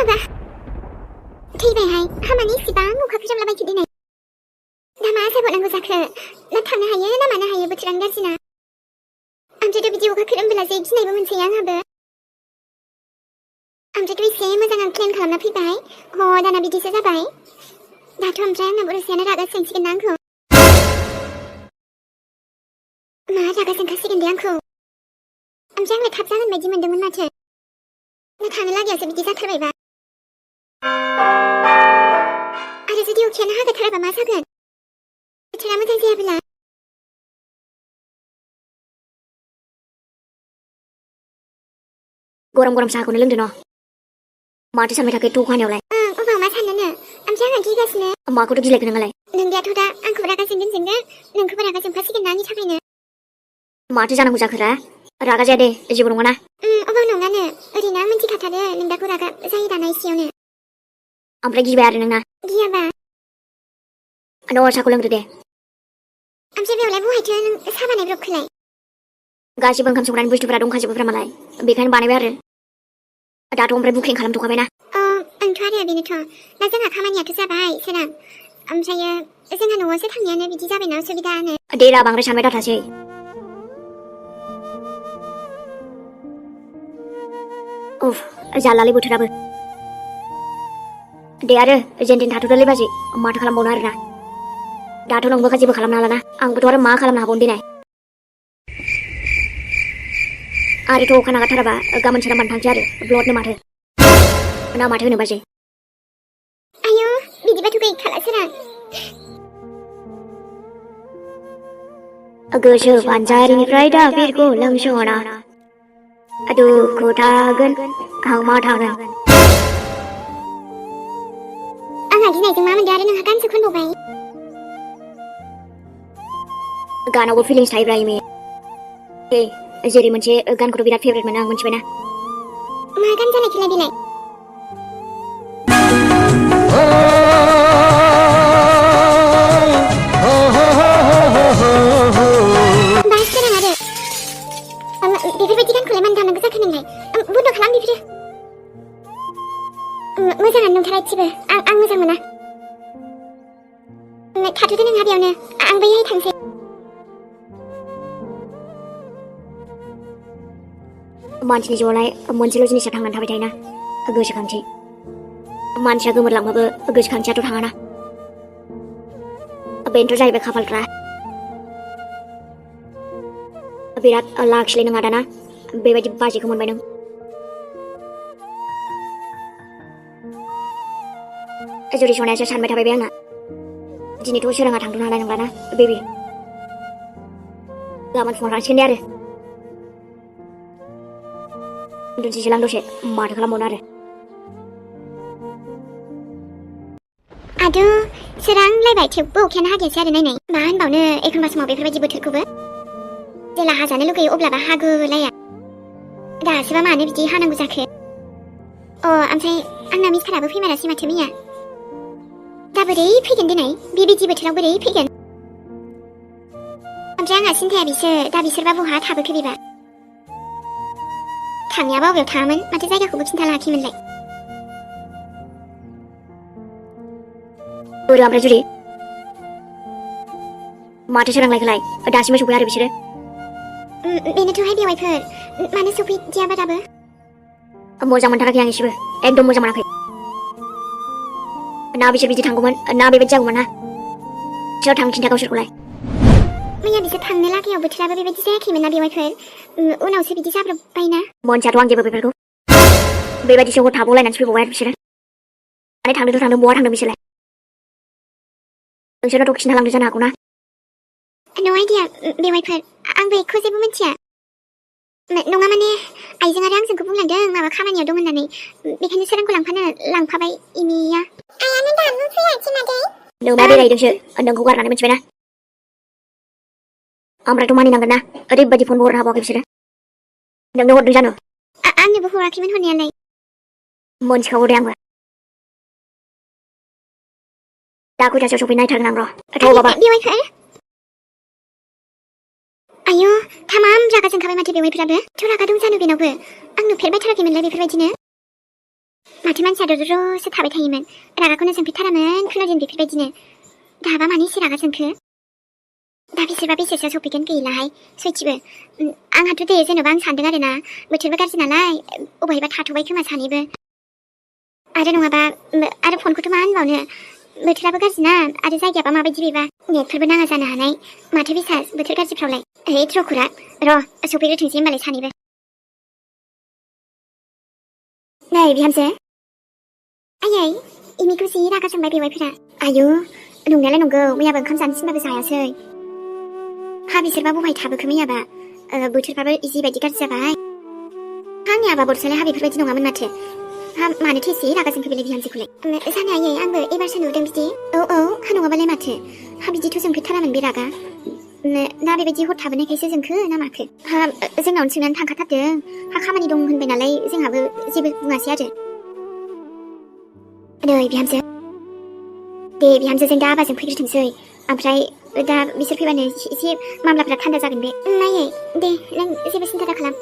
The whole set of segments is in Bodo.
माबा थैबायहाय हामानि इसिबां अखा खोरोमलाबायखो दिनै दा मा जाबावनांगौ जाखो ना थांनो हायो ना मानो हायो बोथोरानो गाज्रिना ओमफ्रायथ' बिदि अखा खोरोमबोला जे गिनायबो मोनसै आंहाबो ओमफ्रायथ' एसे मोजां आं प्लेन खालामना फैबाय दाना बिदिसो जाबाय दाथ' ओमफ्राय आंना बर'सायानो रागा जोंसिगोन ना आंखौ मा रागा जोंखासिगोन दे आंखौ ओमफ्राय आंलाय थाब जागोन बायदि मोनदोंमोन माथो ना थानो लागायासो बिदि जाथारबायबा आरो जुदि अखायानो हागाथाराबा मा जागोन बोथोरा मोजां जायाब्ला गरम गरम साहाखौनो लोंदो न' माथो सानबाय थाखो एथ' अखाहानायावलाय अबाव मा साननोनो ओमफ्राय आंहा गिगासिनो माखौथ' गिलायखो नोंहालाय नोंदायाथ' दा आंखौ रागा जोंगोन नोंखौबो रागा जोंफासिगोन ना आंनि थाखायनो माथो जानांगौ जाखोरा रागा जाया दे जेबो नङा ना अबाव नङानो ओरैनो मिन्थिखाथारो नोंदाखौ रागा जायो दाना एसेयावनो ओमफ्राय गिबाय आरो नोंना गियाबा न' साहाखौ लोंदो दे ओमफ्राय बेयावलाय बहायथो नों साहा बानायब्रबखोलाय गासिबो ओंखाम संग्रानि बुस्थुफोरा दंखाजोबोफ्रा मालाय बेखायनो बानायबाय आरो दाथ' ओमफ्राय बुकिं खालामथ'खाबायना आंथ' आरो बेनोथ' दा जोंहा खामानियाथ' जाबाय सोरां ओमफ्रायो जोंहा न'आवसो थांनायानो बिदि जाबायना उसुबिदानो दे रा बांद्राय सानबाय दाथासै उफ जालालै बोथोराबो दे आरो जेनथेन थाथ'दोलै बाजै माथो खालामबावनो आरोना दाथ' नोंबो जेबो खालामनो हालाना आंबोथ' आरो मा खालामनो हाबावनो देनाय आरोथ' अखा नागारथाराबा गाबोन सोरांबानो थांसै आरो ब्लडनो माथो ना माथो होनो बाजै आयौ बिदिबाथ' गैखाला सोरां गोसो फानजारिनिफ्राय दा बिरखौ लोंसना दुखु थागोन हांमा थागोन आंहा गिनायजों मा मोनदों आरो नोंहा गानसो खनबावबाय गानावबो फिलिंस थायोब्रा इमे जेरै मोनसे गानखौथ' बिराद फेभरेट मोनो आं मिथिबायना मा गान जानायखौलाय बेलाय बास सोरां आरो बेफोरबायदि गानखौलाय मानो दामनांगौ जाखो नोंलाय बन्द' खालाम बेफोरो मोजाङानो नंथारा इसेबो आं मोजां मोना थाथ'दो नोंहा बेयावनो आं बैहाय थांसै मानसिनि जिउआवलाय मोनसेल' जिनिसा थांनानै थाबाय थायोना गोसोखांथि मानसिया गोमोरलांबाबो गोसोखांथियाथ' थाङाना बेनोथ' जाहैबाय खाफालफ्रा बिराद लाखिलाय नों आदाना बेबायदि बाजैखौ मोनबाय नों जुदि सनायासो सानबाय थाबाय बे आंना दिनैथ' सोराङा थांथ'नो हानाय नंलाना बेबि गाबोन फुङाव थांसिगोन दे आरो उन्दुनोसैसोलां दसे माथो खालामबावनो आरो आदौ सोरांलायबाय थेवबो अखायानो हागायासै आरो नायनाय मा होनबावनो एखनबा समाव बेफोरबायदि बोथोरखौबो जेला हाजानो लुगैयो अब्लाबा हागोलाया दासोबा मानो बिदि हानांगौ जाखो ओमफ्राय आंना मिस्टाराबो फैमारासै माथो मैया दा बोरै फैगोन दिनै बेबायदि बोथोराव बोरै फैगोन ओमफ्राय आंहा सिन्थाया दा बिसोरबा बहा थाबोखो बेबा थांनायाबा अबेयाव थाङामोन माथो जायगाखौबो खिन्थालाङाखैमोनलाय ओमफ्राय जुदि माथो सोरांलायखोलाय दासिमबो सफैया आरो बिसोरो बेनोथ'हाय बेवाइफोर मानो सफैदियाबा दाबो मोजां मोनथाराखै आं एसेबो एकदम मोजां मोनाखै ना बिसोर बिदि थांगौमोन ना बेबायदि जागौमोन ना सोर थांनो खिन्था गावसोरखौलाय मैया बिसोर थांनो लागायाव बोथोराबो बेबायदि जायाखैमोन ना बेवाइफोर उनावसो बिदि जाब्रबबायना मोनथियाथ' आं जेबो बेफोरखौ बेबायदिसो हर थाबावलायनानैसो फैबावबाय आरो बिसोरो माने थांदोंथ' थांदों बहा थांदों बिसोरलाय नोंसोरनाथ' खिन्थालांदों जानो हागौ ना नो आइडिया बेवाइफोर आंबो एखौ जेबो मिथिया नङा माने आइजों आरो आंजोंखौ बुंलांदों माबा खामानियाव दं होननानै बेखायनो सोरांखौ लांफाबाय इमिया आयानो दानो फैयाखै मादै नोंना बेरायदोंसो नोंखौ गारनानै मिथिबायना ओमफ्रायथ' मानिनांगोन ना ओरैबायदि फनबो हरनो हाबावाखै बिसोरो नोंनो हरदों जानो आंनोबो हराखैमोन हरनायालाय मोनथिखागौ दे आंबो दा खयथासोआव सफैनो नायथारगोन आं र' थ' बाबा बेवाइफोर आयौ थामाम रागा जोंखाबाय माथो बेवाइफोराबो थ' रागा दं जानो बेनावबो आं नुफेरबाय थाराखैमोनलाय बेफोरबायदिनो माथो मानसिया द'द'सो थाबाय थायोमोन रागाखौनो जोंफेरथारामोन खुनुदिन बेफोरबायदिनो दाबा मानो एसे रागा जोंखो दा बिसोरबा बेसेसो सफैगोन गैलाहाय सयथिबो आंहाथ' दे जेन'बा आं सानदों आरोना बोथोरबो गाज्रि नालाय अबेहायबा थाथ'बाय खोमा सानैबो आरो नङाबा आरो फनखौथ' मा होनबावनो बोथोराबो गाज्रि ना आरो जायगायाबा माबायदि बेबा नेटफोरबो नाङा जानो हानाय माथो बिसास बोथोर गाज्रिफ्रावलाय हे ट्रखुरा र' सफैग्रोथोंसै होमबालाय सानैबो नै बिहामजो आयै इमिखौ जि रागा जोंबाय बेवाइफोरा आयु नंनायालाय नंगौ मैयाबो ओंखाम जानो थिनबाबो जायासै हा बिसोरबा बहाय थाबोखो मैयाबा बोथोरफ्राबो जिबायदि गाज्रि जाबाय आंनि आबा बरसालाय हा बेफोरबायदि नङामोन माथो हा मानो थेसे रागा जोंखो बेलाय बिहामजोखौलाय जानो आयै आंबो एबारसो नुदों बिदि औ हा नङाबालाय माथो हा बिदिथ' जोंफेरथारामोन बे रागा ना बेबायदि हर थाबोनायखायसो जोंखो ना माखो हा जोंनावनो सोंनानै थांखाथारदों हा खामानि दं होनबाय नालाय जोंहाबो जेबो बुङासै आरो नै बिहामजो दे बिहामजोजों दा आबाजों फैग्रोथोंसै ओमफ्राय दा बिसोर फैबानो एसे मामलाफ्रा थान्दा जागोन बे नायै दे नों जेबो सिन्था दाखालाम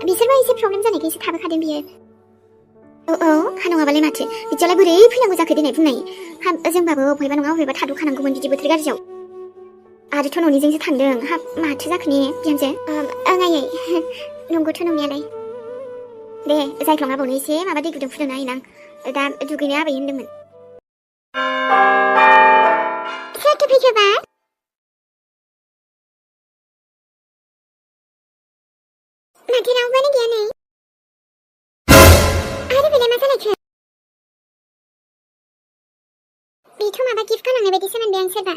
बिसोरबो एसे प्रब्लेम जानायखायसो थाबोखादों बियो औ हा नङाबालाय माथो बिदियावलाय बोरै फैनांगौ जाखो देनाय बुंनाय हा जोंबाबो अबेबा नङा अबेबा थाद'खानांगौमोन बिदि बोथोर गाज्रियाव आरोथ' न'निजोंसो थांदों हा माथो जाखो ने बिहामजो ओं आयै नंगौथ' नंनायालाय दे जायख्लं आबौनो एसे माबा दै गुदुं फुदुंना होनां दा दुगैनो आबै होनदोंमोन सोरथो फैखोबा माथो रावबोआनो गैया नै आरो बेलाय मा जालायखो बेथ' माबा गिफ्ट गालांनाय बायदिसो मोनबाय आं सोरबा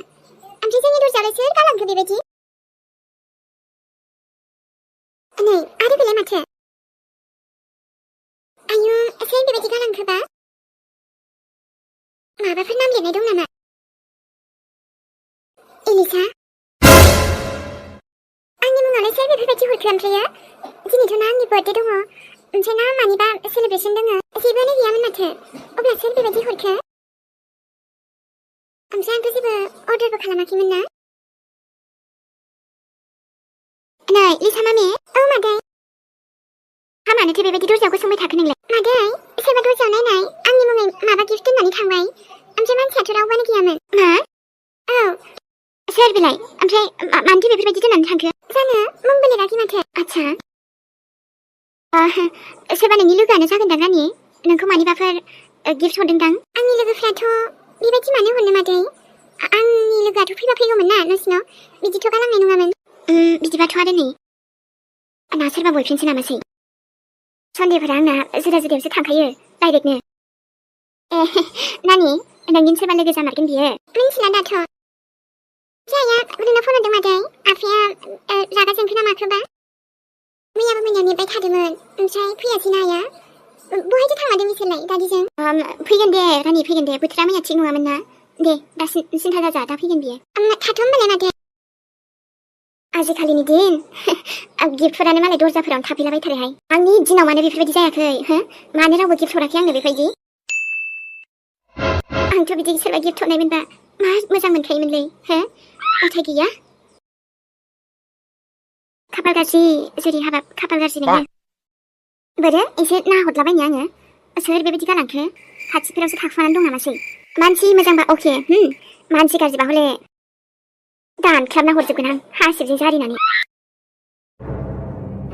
ओमफ्राय जोंनि दरजायावलाय सोर गालांखो बेबायदि नै आरो बेलाय माथो आयु सोर बेबायदि गालांखोबा माबाफोर नाम लिरनाय दं नामा एलिसा आंनि मुङावलाय सोर बेफोरबायदि हरखो ओमफ्रायो दिनैथ' ना आंनि बार्थडे दङ ओमफ्राय ना मानिबा सेलेब्रेसन दङ जेबोआनो गैयामोन माथो अब्ला सोर बेबायदि हरखो ओमफ्राय आंथ' जेबो अर्डारबो खालामाखैमोन ना नै लिसा मामि औ मादै हा मानोथो बेबायदि दरजायाव गसंबाय थाखो नोंलाय मादै सोरबा दरजायाव नायनाय आंनि मुङै माबा गिफ्ट दोननानै थांबाय ओमफ्राय मानसियाथ' रावबोआनो गैयामोन मा औ सोर बेलाय ओमफ्राय मानोथो बेफोरबायदि दोननानै थांखो जानो मुंबो लिराखै माथो आच्छा सोरबा नोंनि लोगोआनो जागोनदां रानि नोंखौ मानिबाफोर गिफ्ट हरदोंदां आंनि लोगोफ्राथ' बेबायदि मानो हरनो मादै आंनि लोगोआथ' फैबा फैगौमोन ना नोंसिनाव बिदिथ' गालांनाय नङामोन बिदिबाथ' आरो नै ना सोरबा बयफ्रेन्डसो नामासै सन्देफोरा आंना जुदा जुदायावसो थांखायो डाइरेक्टनो नानि नोंनि सोरबा लोगो जामारगोन बियो मिन्थिला दाथ' जाया ओरैनो फन हरदों मादै आफाया रागा जोंखो ना माखोबा मैयाबो मोनायाव नेबाय थादोंमोन ओमफ्राय फैयासै ना आया बहायथो थांमारदों बिसोरलाय दादिजों फैगोन दे रानि फैगोन दे बोथोरा मैया थिग नङामोन ना दे दा सिन्था दाजा दा फैगोन बियो थाथ' होमबालाय मादै आजिखालिनि दिन गिफ्टफोरानो मालाय दरजाफोरावनो थाफैलाबायथारोहाय आंनि दिनाव मानो बेफोरबायदि जायाखै मानो रावबो गिफ्ट हराखै आंनो बेबायदि आंथ' बिदि सोरबा गिफ्ट हरनायमोनबा मा मोजां मोनखायोमोनलै नाथाय गैया खाफाल गाज्रि जेरै हाबाब खाफाल गाज्रि नोङो बोरो एसे नाहरलाबायनो आङो सोर बेबायदि गालांखो खाथिफोरावसो थाखुमानानै दं नामासै मानसि मोजांबा अके मानसि गाज्रिबा हले दानख्लाबना हरजोबगोन आं हासिबजों जारिनानै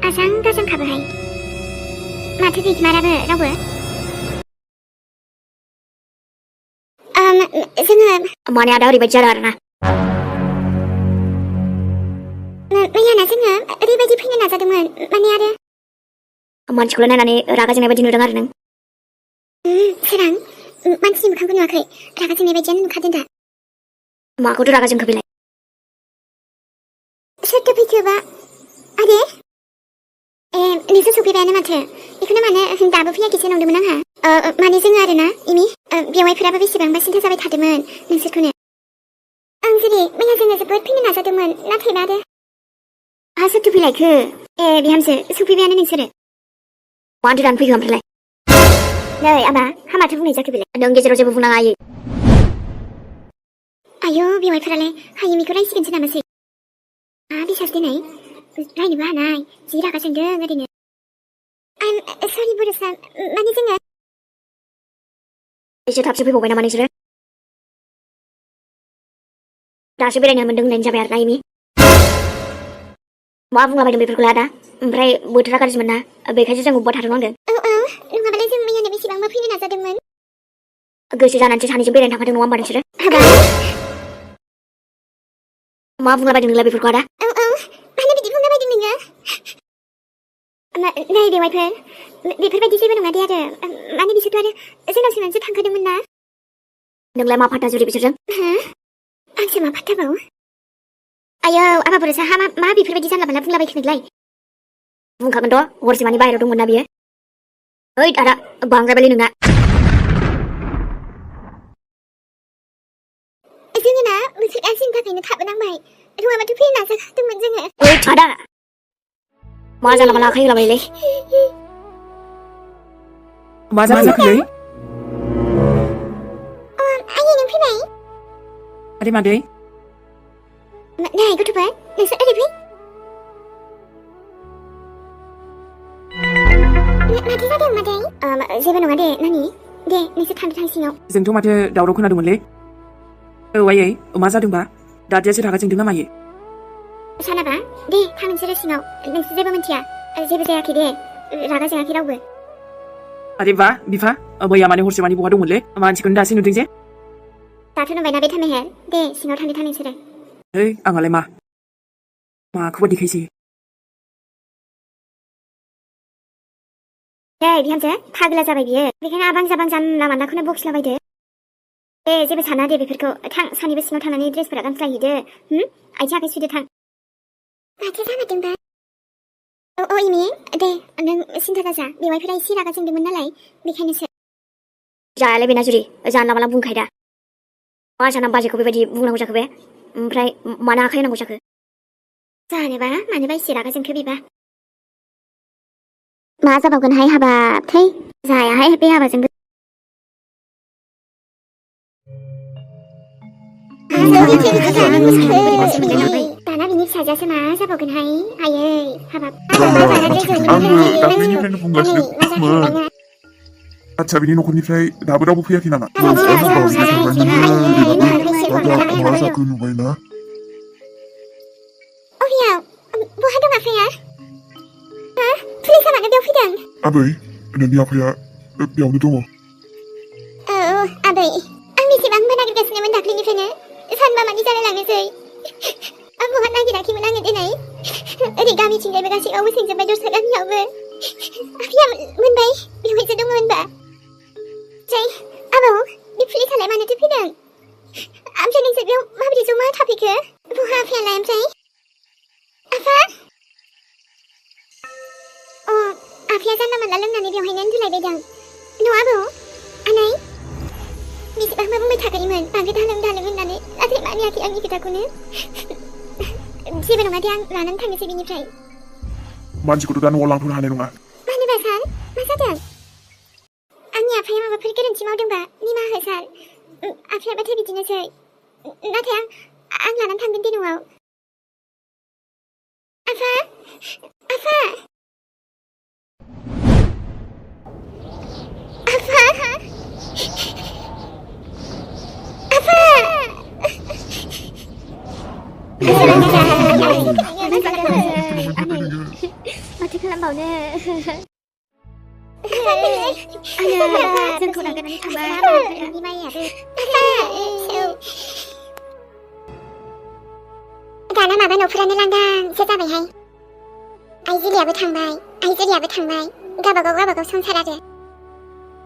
आजां गाजांखाबोहाय माथो गैखोमाराबो रावबो जोङो माने आदा ओरैबायदि जादों आरोना मैयाना जोङो ओरैबायदि फैनो नाजादोंमोन माने आरो मानसिखौल' नायनानै रागा जोंनाय बायदि नुदों आरो नों सोरां मानसिनि मोखांखौ नुवाखै रागा जोंनाय बायदियानो नुखादों दा माखौथ' रागा जोंखो बेलाय सोरथो फैखोबा आरे नोंसोर सफैबायानो माथो बेखौनो मानो दाबो फैयाखैसो नंदोंमोन आंहा माने जोङो आरोना इमि बेवाइफोराबो बेसेबांबा सिन्था जाबाय थादोंमोन नोंसोरखौनो आं जेरै मैया जोङो जोबोद फैनो नाजादोंमोन नाथायबा आरो हा सोरथो फैलायखो बिहामजो सफैबायानो नोंसोरो मानोथो दानो फैखो ओमफ्रायलाय नै आबा हामाथो बुंनाय जाखो बेलाय नों गेजेराव जेबो बुंनाङा आयै आयौ बेवाइफोरालाय हायिमिखौ रायसिगोनसो नामासै बिसास दिनै रायनोबो हानाय जि रागा जोंदों ओरैनो सरि बर'सा माने जोङो एसे थाबसो फैबावबाय नामा नोंसोरो दासो बेरायनो मोन्दों होननायनि जाबाय आरोना एमि मा बुंलाबायदों बेफोरखौलाय आदा ओमफ्राय बोथोरा गाज्रिमोन ना बेखायसो जों अबेबा थाथ'नांदों नङाबालाय जों मैयानो बेसेबांबा फैनो नाजादोंमोन गोसो जानानैसो सानैजों बेरायनो थांखादों नङा होमबा नोंसोरो मा बुंलाबायदों नोंलाय बेफोरखौ आदा मानो बिदि बुंलाबायदों नोङो नै बेवाइफोर बेफोरबायदि जेबो नङा दे आरो माने बिसोरथ' आरो जोंनाव सोंनानैसो थांखादोंमोन ना नोंलाय मा फाथा जुरि बिसोरजों आंसो मा फाथ्थाबाव आयौ आबाफोरसो मा बेफोरबायदि जानला मोनला बुंलाबायखो नोंलाय बुंखागोनथ' हरसेमानि बाहेरायाव दंमोन ना बियो ओइ आदा बांद्रायबायलै नोंना जोङो ना बोथोर गाज्रिनि थाखायनो थाबोनांबाय नङाबाथ' फैनो नाजाखादोंमोन जोङो ओइ आदा मा जानला मोनला आखाइ होलाबायलै मा जाखोलै आयै नों फैबाय आदै मादै नै गथ'फोर नोंसोर ओरै फै माथो जादों मादै जेबो नङा दे नानि दे नोंसोर थां सिङाव जोंथ' माथो दावराव खोनादोंमोनलै औ आयै मा जादोंबा दादियासो रागा जोंदों ना मायो सानाबा दे थां नोंसोरो सिङाव नोंसोर जेबो मिथिया जेबो जायाखै दे रागा जोङाखै रावबो आरे बा बिफा मैया माने हरसेमानि बहा दंमोनलै मानसिखौनो दासो नुदों जे दाथ' नुबायना बे थामेहेर दे सिङाव थां नोंसोरो ओइ आंहालाय माखौबा देखायसै दे बिहामजो फाग्ला जाबाय बियो बेखायनो आबां जाबां जानला मानलाखौनो बखिलाबायदो दे जेबो साना दे बेफोरखौ थां सानैबो सिङाव थांनानै ड्रेसफोरा गानस्लायहैदो आथिं आखाइ सुदो थां माथो जामारदोंबा औ इमि दे नों सिन्था दाजा बेवाइफोरा एसे रागा जोंदोंमोन नालाय बेखायनोसो जायालाय बेना जुरि जानला मानला बुंखायो दा मा साना बाजैखौ बेबायदि बुंनांगौ जाखो बे ओमफ्राय मानो आखाइ होनांगौ जाखो मानोबा एसे रागा जोंखो बेबा मा जाबावगोनहाय हाबाब थै जायाहाय बे हाबाजोंबो दाना बिनि फिसाजोआसो मा जाबावगोनहाय आयै हाबाब दाख्लैनिफ्रायनो बुंगासिनो आच्छा बिनि न'खरनिफ्राय दाबो रावबो फैयाखै नामा मा जाखो नुबायना अबेयाव बहा दं आफाया पुलिसा मानो बेयाव फैदों आबै नोंनि आफाया बेयावनो दङ औ आबै आं बेसेबांबो नागिरगासिनोमोन दाख्लैनिफ्रायनो सानबा मानि जालायलांनोसै बहा नागिराखैमोन आङो दिनै ओरै गामिथिंजायबो गासैयावबो सोंजोब्बाय दस्रा गामियावबो आफाया मोनबाय बेवहायसो दङ होनबा ओमफ्राय आबौ बे पुलिसालाय मानोथो फैदों ओमफ्राय नोंसोर बेयाव माबोरै जमा थाफैखो बहा आफायालाय ओमफ्राय आफा आफाया जानला मोनला लोंनानै बेवहायनो उन्दुलायबायदां न' आबौ आनै बेसेबांबा बुंबाय थाखायोमोन बांद्राय दालों होननानै नाथाय मानियाखै आंनि खोथाखौनो जेबो नङा दे आं लानानै थांनोसै बिनिफ्राय मानसिखौथ' दा न'आव लांथ'नो हानाय नङा मानोबा सार मा जादों आंनि आफाया माबाफोर गोरोन्थि मावदोंबा निमाहा हो सार आफायाबाथाय बिदिनोसै नाथाय आं लानानै थांगोन दे न'आव आफा आफा माथो खालामबावनो जोंखौ नागारनानै थांबाय दाना माबा न'फोरानो लांदांसो जाबायहाय आइजोलियाबो थांबाय गावबागाव संसार आरो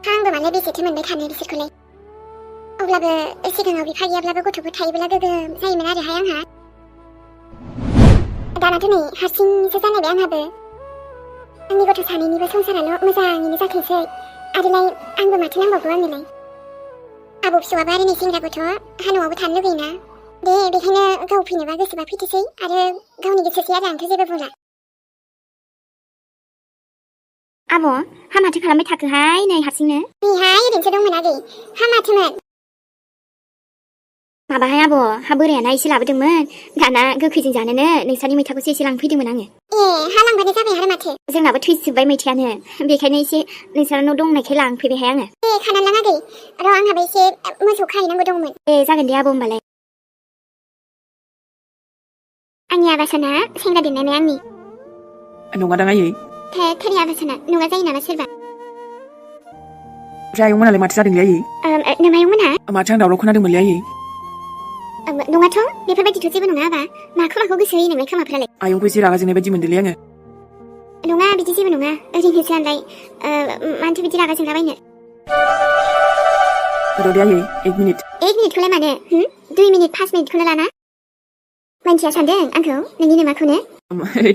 आंबो मालाय बेसेथो मोनबाय थानो बिसोरखौलाय अब्लाबो सिगाङाव बिफा गैयाब्लाबो गथ'फोर थायोब्ला गोगोम जायोमोन आरोहाय आंहा दानाथ' नै हारसिंसो जालायबाय आंहाबो आंनि गथ' सानैनिबो संसाराल' मोजाङैनो जाथोंसै आरोलाय आंबो माथो नांबावगौ आंनोलाय आबौ फिसौआबो आरो नै सेंग्रा गथ' हा न'आवबो थानो लुगैयोना दे बेखायनो गाव फैनोबा गोसोबा फैथोसै आरो गावनि गोसोसै आरो आंथ' जेबो बुंला आब' हा माथो खालामबाय थाखोहाय नै हारसिंनो नैहाय ओरैनोसो दंमोन आगै हा माथोमोन माबाहाय आब' हा बोरायाना एसे लाबोदोंमोन दाना गोखैजों जानोनो नोंसानि मैथाखौसो एसे लांफैदोंमोन आङो ए हा लांबानो जाबाय आरो माथो जोंनाबो थैजोब्बाय मैथायानो बेखायनो एसे नोंसानाव दंनायखाय लांफैबायहाय आङो ए खानानै लाङा गै र' आंहाबो एसे मोसौ खाहैनांगौ दंमोन ए जागोन दे आब' होमबालाय आंनि आबासना सेंग्रा दोननाय आंनि नङा दां आयै थेरि आबासना नङा जायो नामा सोरबा ओमफ्राय आयंमोनालाय माथो जादोंलै आयै नोमायंमोनहा माथो आं दावराव खोनादोंमोनलै आयै नङाथ' बेफोरबायदिथ' जेबो नङा आबा माखौ गोसो होयो नोंलाय खोमाफ्रालाय आयंखौ एसे रागा जोंनाय बायदि मोनदोंलै आङो नङा बिदि जेबो नङा ओरैनोसो आंलाय मानोथो बिदि रागा जोंलाबायनो र' दे आयै 1 मिनिट 1 मिनिटखौलाय मानो 2 मिनिट 5 मिनिटखौनो लाना मानसिया सानदों आंखौ नोंनि नोमाखौनो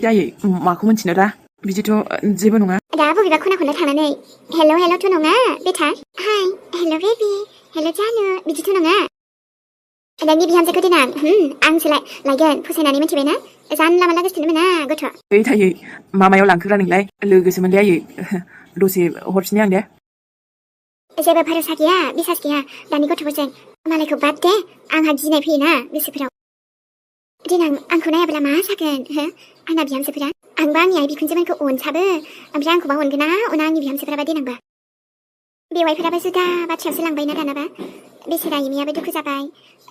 दे आयै माखौ मिन्थिनो दा बिदिथ' जेबो नङा दा बबेबा खना खना थांनानै हेल'थ' नङा बेटा हाय हेल' बेबि हेल' जानु बिदिथ' नङा नोंनि बिहामजोखौ देनां आंसो लायगोन फसायनानै मिथिबायना जानला मानला गोसोथोनो मोना गथ' आयै मामायाव लांखोरा नोंलाय लोगोसोमोनलै आयै दसे हरफिननि आं दे जेबो भरोसा गैया बिसास गैया दानि गथ'फोरजों मालायखौ बाद दे आंहा गिनाय फैयोना गोसोफोराव देनां आंखौ नायाब्ला मा जागोन आंना बिहामजोफोरा आंबा आंनि आइ बिखुनजोमोनखौ अनसाबो ओमफ्राय आंखौबा अनगोन ना अना आंनि बिहामजोफोराबा देनांबा बेवाइफोराबो जुदा बाथ्रायावसो लांबायना दानाबा बेसेरा इमियाबो दुखु जाबाय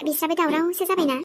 बिस्राबो दावरावसो जाबायना